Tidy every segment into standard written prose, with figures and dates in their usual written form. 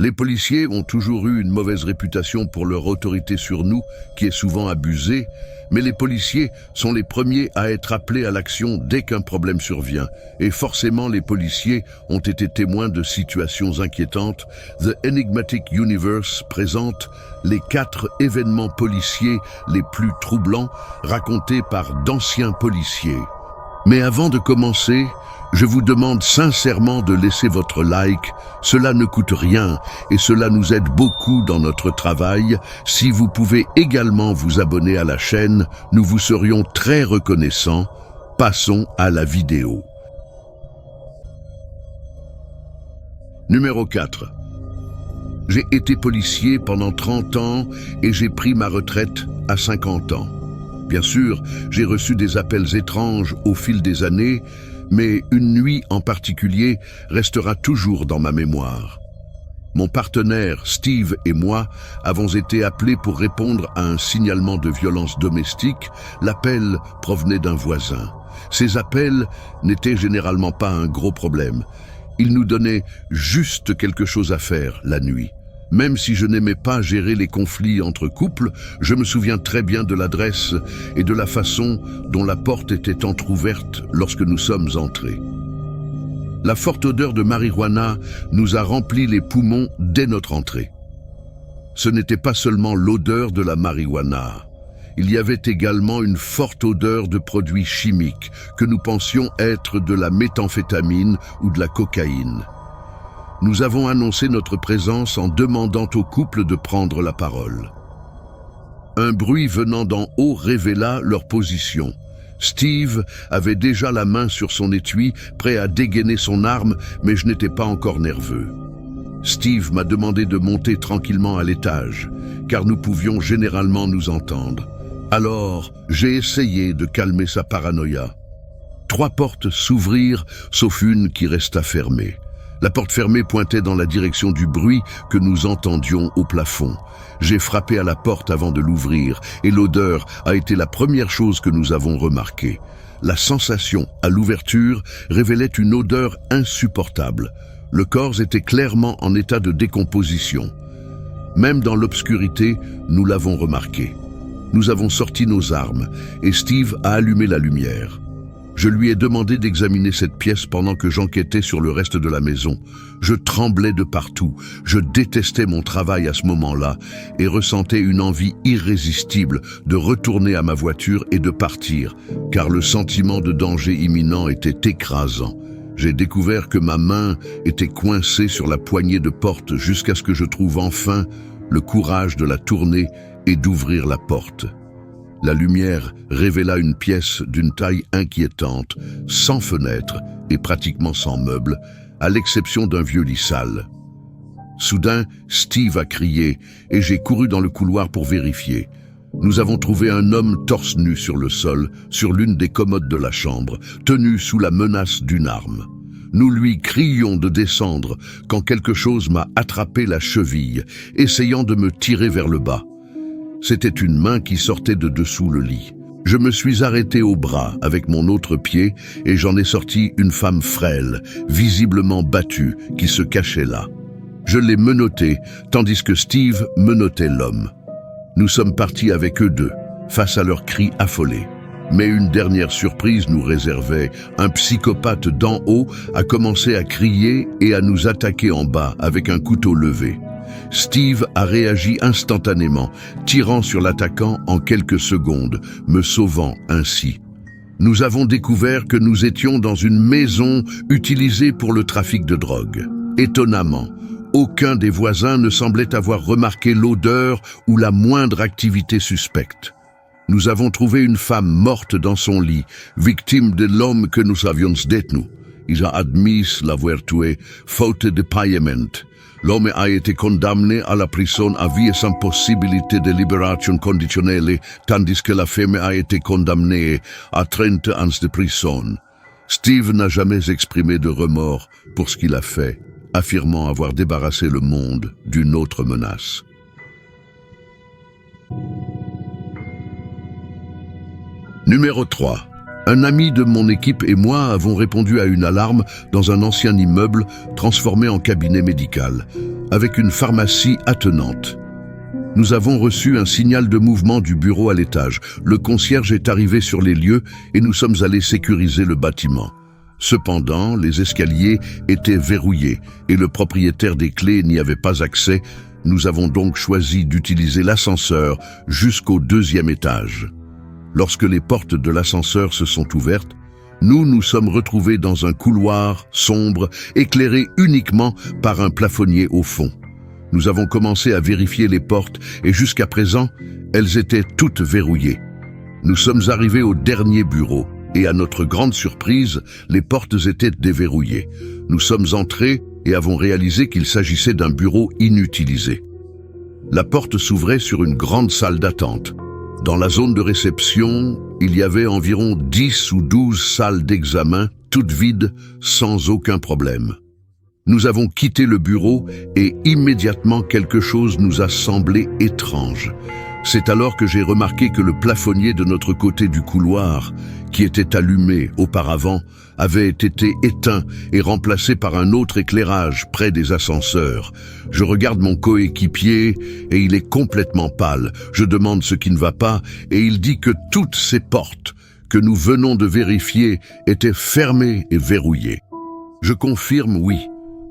Les policiers ont toujours eu une mauvaise réputation pour leur autorité sur nous, qui est souvent abusée, mais les policiers sont les premiers à être appelés à l'action dès qu'un problème survient. Et forcément, les policiers ont été témoins de situations inquiétantes. The Enigmatic Universe présente les 4 événements policiers les plus troublants racontés par d'anciens policiers. Mais avant de commencer, je vous demande sincèrement de laisser votre like, cela ne coûte rien et cela nous aide beaucoup dans notre travail. Si vous pouvez également vous abonner à la chaîne, nous vous serions très reconnaissants. Passons à la vidéo. Numéro 4. J'ai été policier pendant 30 ans et j'ai pris ma retraite à 50 ans. Bien sûr, j'ai reçu des appels étranges au fil des années, mais une nuit en particulier restera toujours dans ma mémoire. Mon partenaire, Steve, et moi avons été appelés pour répondre à un signalement de violence domestique. L'appel provenait d'un voisin. Ces appels n'étaient généralement pas un gros problème. Ils nous donnaient juste quelque chose à faire la nuit. Même si je n'aimais pas gérer les conflits entre couples, je me souviens très bien de l'adresse et de la façon dont la porte était entrouverte lorsque nous sommes entrés. La forte odeur de marijuana nous a rempli les poumons dès notre entrée. Ce n'était pas seulement l'odeur de la marijuana. Il y avait également une forte odeur de produits chimiques que nous pensions être de la méthamphétamine ou de la cocaïne. Nous avons annoncé notre présence en demandant au couple de prendre la parole. Un bruit venant d'en haut révéla leur position. Steve avait déjà la main sur son étui, prêt à dégainer son arme, mais je n'étais pas encore nerveux. Steve m'a demandé de monter tranquillement à l'étage, car nous pouvions généralement nous entendre. Alors, j'ai essayé de calmer sa paranoïa. 3 portes s'ouvrirent, sauf une qui resta fermée. La porte fermée pointait dans la direction du bruit que nous entendions au plafond. J'ai frappé à la porte avant de l'ouvrir et l'odeur a été la première chose que nous avons remarquée. La sensation à l'ouverture révélait une odeur insupportable. Le corps était clairement en état de décomposition. Même dans l'obscurité, nous l'avons remarqué. Nous avons sorti nos armes et Steve a allumé la lumière. Je lui ai demandé d'examiner cette pièce pendant que j'enquêtais sur le reste de la maison. Je tremblais de partout, je détestais mon travail à ce moment-là et ressentais une envie irrésistible de retourner à ma voiture et de partir, car le sentiment de danger imminent était écrasant. J'ai découvert que ma main était coincée sur la poignée de porte jusqu'à ce que je trouve enfin le courage de la tourner et d'ouvrir la porte. La lumière révéla une pièce d'une taille inquiétante, sans fenêtre et pratiquement sans meubles, à l'exception d'un vieux lit sale. Soudain, Steve a crié et j'ai couru dans le couloir pour vérifier. Nous avons trouvé un homme torse nu sur le sol, sur l'une des commodes de la chambre, tenu sous la menace d'une arme. Nous lui crions de descendre quand quelque chose m'a attrapé la cheville, essayant de me tirer vers le bas. C'était une main qui sortait de dessous le lit. Je me suis arrêté au bras avec mon autre pied et j'en ai sorti une femme frêle, visiblement battue, qui se cachait là. Je l'ai menottée, tandis que Steve menottait l'homme. Nous sommes partis avec eux deux, face à leurs cris affolés. Mais une dernière surprise nous réservait. Un psychopathe d'en haut a commencé à crier et à nous attaquer en bas avec un couteau levé. Steve a réagi instantanément, tirant sur l'attaquant en quelques secondes, me sauvant ainsi. Nous avons découvert que nous étions dans une maison utilisée pour le trafic de drogue. Étonnamment, aucun des voisins ne semblait avoir remarqué l'odeur ou la moindre activité suspecte. Nous avons trouvé une femme morte dans son lit, victime de l'homme que nous avions détenu. Il a admis l'avoir tué, faute de paiement. L'homme a été condamné à la prison à vie sans possibilité de libération conditionnelle, tandis que la femme a été condamnée à 30 ans de prison. Steve n'a jamais exprimé de remords pour ce qu'il a fait, affirmant avoir débarrassé le monde d'une autre menace. Numéro 3. Un ami de mon équipe et moi avons répondu à une alarme dans un ancien immeuble transformé en cabinet médical. avec une pharmacie attenante. Nous avons reçu un signal de mouvement du bureau à l'étage. Le concierge est arrivé sur les lieux et nous sommes allés sécuriser le bâtiment. Cependant, les escaliers étaient verrouillés et le propriétaire des clés n'y avait pas accès. Nous avons donc choisi d'utiliser l'ascenseur jusqu'au 2e étage. Lorsque les portes de l'ascenseur se sont ouvertes, nous nous sommes retrouvés dans un couloir sombre, éclairé uniquement par un plafonnier au fond. Nous avons commencé à vérifier les portes et jusqu'à présent, elles étaient toutes verrouillées. Nous sommes arrivés au dernier bureau et à notre grande surprise, les portes étaient déverrouillées. Nous sommes entrés et avons réalisé qu'il s'agissait d'un bureau inutilisé. La porte s'ouvrait sur une grande salle d'attente. Dans la zone de réception, il y avait environ 10 ou 12 salles d'examen, toutes vides, sans aucun problème. Nous avons quitté le bureau et immédiatement quelque chose nous a semblé étrange. C'est alors que j'ai remarqué que le plafonnier de notre côté du couloir, qui était allumé auparavant, avait été éteint et remplacé par un autre éclairage près des ascenseurs. Je regarde mon coéquipier et il est complètement pâle. Je demande ce qui ne va pas et il dit que toutes ces portes que nous venons de vérifier étaient fermées et verrouillées. Je confirme oui.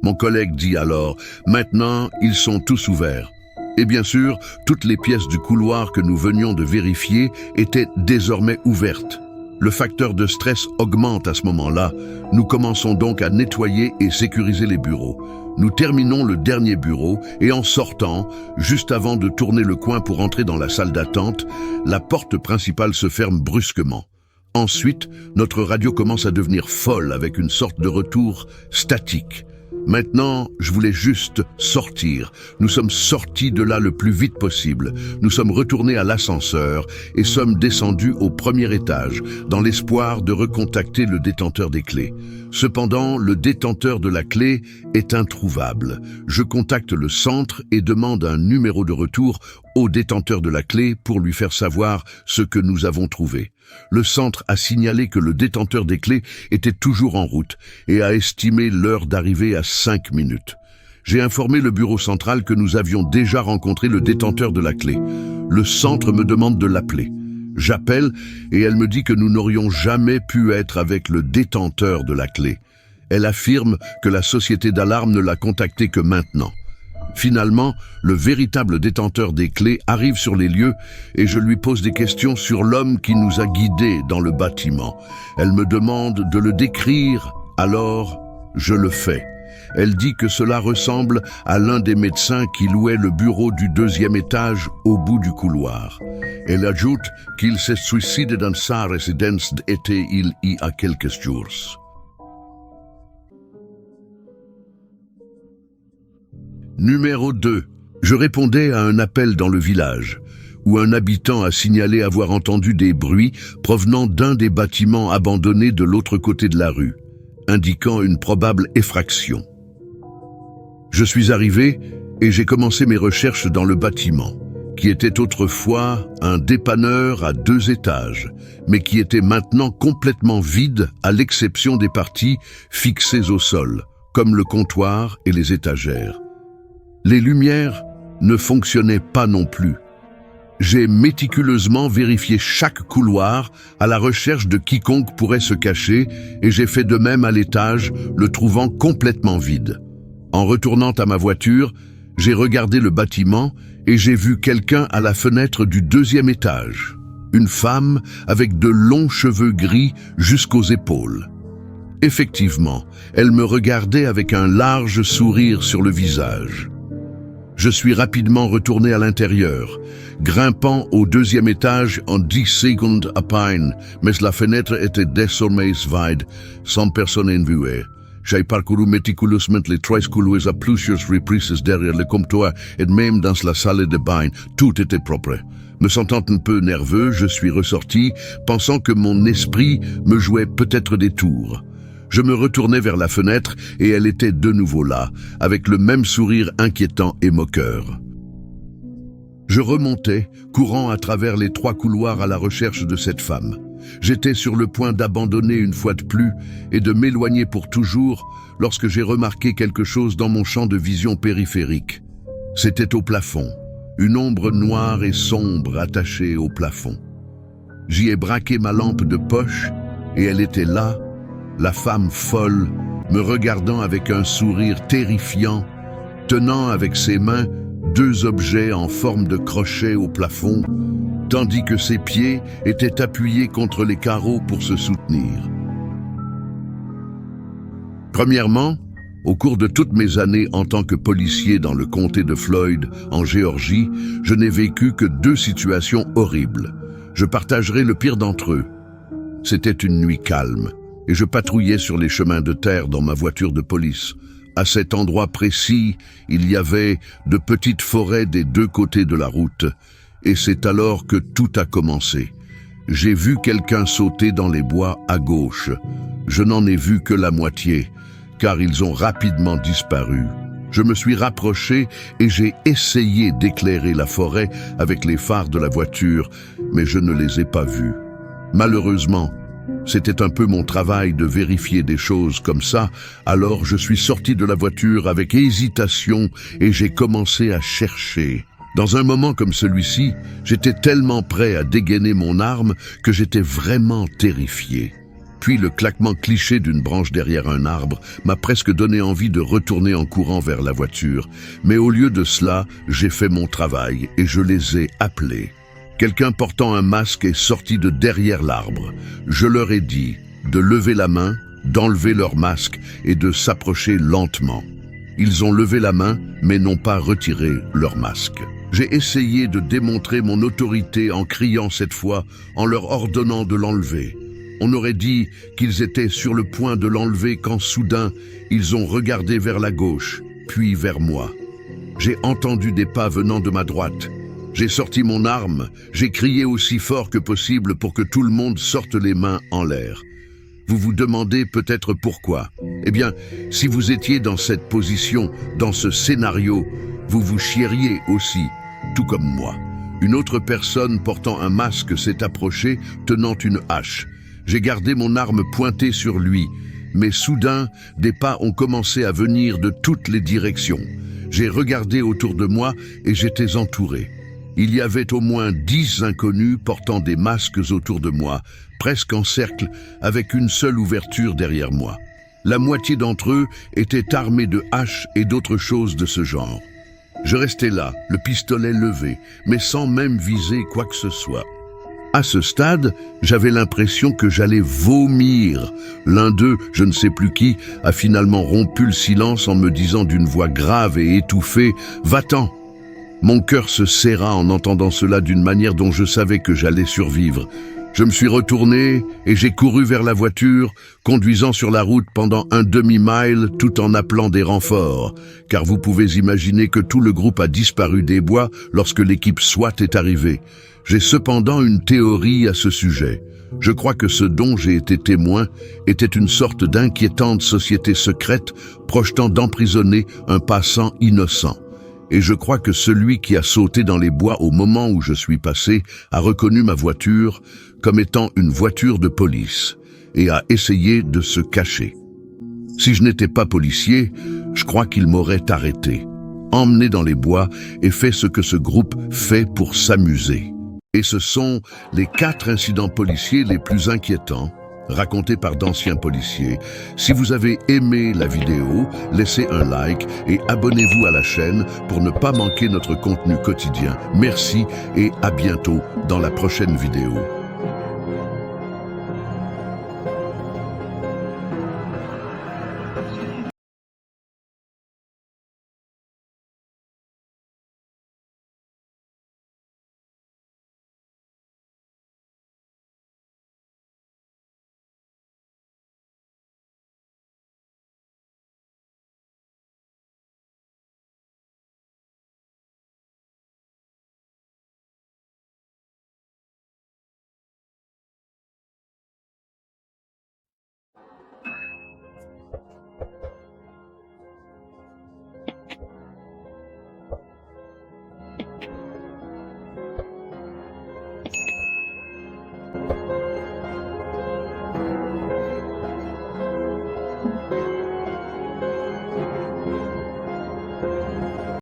Mon collègue dit alors, maintenant, ils sont tous ouverts. Et bien sûr, toutes les pièces du couloir que nous venions de vérifier étaient désormais ouvertes. Le facteur de stress augmente à ce moment-là. Nous commençons donc à nettoyer et sécuriser les bureaux. Nous terminons le dernier bureau et en sortant, juste avant de tourner le coin pour entrer dans la salle d'attente, la porte principale se ferme brusquement. Ensuite, notre radio commence à devenir folle avec une sorte de retour statique. Maintenant, je voulais juste sortir. Nous sommes sortis de là le plus vite possible. Nous sommes retournés à l'ascenseur et sommes descendus au 1er étage, dans l'espoir de recontacter le détenteur des clés. Cependant, le détenteur de la clé est introuvable. Je contacte le centre et demande un numéro de retour au détenteur de la clé pour lui faire savoir ce que nous avons trouvé. Le centre a signalé que le détenteur des clés était toujours en route et a estimé l'heure d'arrivée à 5 minutes. J'ai informé le bureau central que nous avions déjà rencontré le détenteur de la clé. Le centre me demande de l'appeler. J'appelle et elle me dit que nous n'aurions jamais pu être avec le détenteur de la clé. Elle affirme que la société d'alarme ne l'a contacté que maintenant. Finalement, le véritable détenteur des clés arrive sur les lieux et je lui pose des questions sur l'homme qui nous a guidés dans le bâtiment. Elle me demande de le décrire, alors je le fais. Elle dit que cela ressemble à l'un des médecins qui louait le bureau du 2e étage au bout du couloir. Elle ajoute qu'il s'est suicidé dans sa résidence d'été il y a quelques jours. Numéro 2. Je répondais à un appel dans le village, où un habitant a signalé avoir entendu des bruits provenant d'un des bâtiments abandonnés de l'autre côté de la rue, indiquant une probable effraction. Je suis arrivé et j'ai commencé mes recherches dans le bâtiment, qui était autrefois un dépanneur à 2 étages, mais qui était maintenant complètement vide à l'exception des parties fixées au sol, comme le comptoir et les étagères. Les lumières ne fonctionnaient pas non plus. J'ai méticuleusement vérifié chaque couloir à la recherche de quiconque pourrait se cacher et j'ai fait de même à l'étage, le trouvant complètement vide. En retournant à ma voiture, j'ai regardé le bâtiment et j'ai vu quelqu'un à la fenêtre du 2e étage. Une femme avec de longs cheveux gris jusqu'aux épaules. Effectivement, elle me regardait avec un large sourire sur le visage. Je suis rapidement retourné à l'intérieur, grimpant au 2e étage en 10 secondes à peine, mais la fenêtre était désormais vide, sans personne en vue. J'ai parcouru méticuleusement les 13 couloirs à plusieurs reprises derrière le comptoir et même dans la salle de bain, tout était propre. Me sentant un peu nerveux, je suis ressorti, pensant que mon esprit me jouait peut-être des tours. Je me retournai vers la fenêtre et elle était de nouveau là, avec le même sourire inquiétant et moqueur. Je remontais, courant à travers les 3 couloirs à la recherche de cette femme. J'étais sur le point d'abandonner une fois de plus et de m'éloigner pour toujours lorsque j'ai remarqué quelque chose dans mon champ de vision périphérique. C'était au plafond, une ombre noire et sombre attachée au plafond. J'y ai braqué ma lampe de poche et elle était là, la femme folle, me regardant avec un sourire terrifiant, tenant avec ses mains 2 objets en forme de crochet au plafond, tandis que ses pieds étaient appuyés contre les carreaux pour se soutenir. Premièrement, au cours de toutes mes années en tant que policier dans le comté de Floyd, en Géorgie, je n'ai vécu que 2 situations horribles. Je partagerai le pire d'entre eux. C'était une nuit calme, et je patrouillais sur les chemins de terre dans ma voiture de police. À cet endroit précis, il y avait de petites forêts des 2 côtés de la route, et c'est alors que tout a commencé. J'ai vu quelqu'un sauter dans les bois à gauche. Je n'en ai vu que la moitié, car ils ont rapidement disparu. Je me suis rapproché et j'ai essayé d'éclairer la forêt avec les phares de la voiture, mais je ne les ai pas vus. Malheureusement, c'était un peu mon travail de vérifier des choses comme ça, alors je suis sorti de la voiture avec hésitation et j'ai commencé à chercher. Dans un moment comme celui-ci, j'étais tellement prêt à dégainer mon arme que j'étais vraiment terrifié. Puis le claquement cliché d'une branche derrière un arbre m'a presque donné envie de retourner en courant vers la voiture. Mais au lieu de cela, j'ai fait mon travail et je les ai appelés. Quelqu'un portant un masque est sorti de derrière l'arbre. Je leur ai dit de lever la main, d'enlever leur masque et de s'approcher lentement. Ils ont levé la main, mais n'ont pas retiré leur masque. J'ai essayé de démontrer mon autorité en criant cette fois, en leur ordonnant de l'enlever. On aurait dit qu'ils étaient sur le point de l'enlever quand soudain, ils ont regardé vers la gauche, puis vers moi. J'ai entendu des pas venant de ma droite. J'ai sorti mon arme, j'ai crié aussi fort que possible pour que tout le monde sorte les mains en l'air. Vous vous demandez peut-être pourquoi. Eh bien, si vous étiez dans cette position, dans ce scénario, vous vous chieriez aussi, tout comme moi. Une autre personne portant un masque s'est approchée, tenant une hache. J'ai gardé mon arme pointée sur lui, mais soudain, des pas ont commencé à venir de toutes les directions. J'ai regardé autour de moi et j'étais entouré. Il y avait au moins 10 inconnus portant des masques autour de moi, presque en cercle, avec une seule ouverture derrière moi. La moitié d'entre eux étaient armés de haches et d'autres choses de ce genre. Je restais là, le pistolet levé, mais sans même viser quoi que ce soit. À ce stade, j'avais l'impression que j'allais vomir. L'un d'eux, je ne sais plus qui, a finalement rompu le silence en me disant d'une voix grave et étouffée « Va-t'en !» Mon cœur se serra en entendant cela d'une manière dont je savais que j'allais survivre. Je me suis retourné et j'ai couru vers la voiture, conduisant sur la route pendant un demi-mile tout en appelant des renforts, car vous pouvez imaginer que tout le groupe a disparu des bois lorsque l'équipe SWAT est arrivée. J'ai cependant une théorie à ce sujet. Je crois que ce dont j'ai été témoin était une sorte d'inquiétante société secrète projetant d'emprisonner un passant innocent. Et je crois que celui qui a sauté dans les bois au moment où je suis passé a reconnu ma voiture comme étant une voiture de police et a essayé de se cacher. Si je n'étais pas policier, je crois qu'il m'aurait arrêté, emmené dans les bois et fait ce que ce groupe fait pour s'amuser. Et ce sont les 4 incidents policiers les plus inquiétants racontés par d'anciens policiers. Si vous avez aimé la vidéo, laissez un like et abonnez-vous à la chaîne pour ne pas manquer notre contenu quotidien. Merci et à bientôt dans la prochaine vidéo.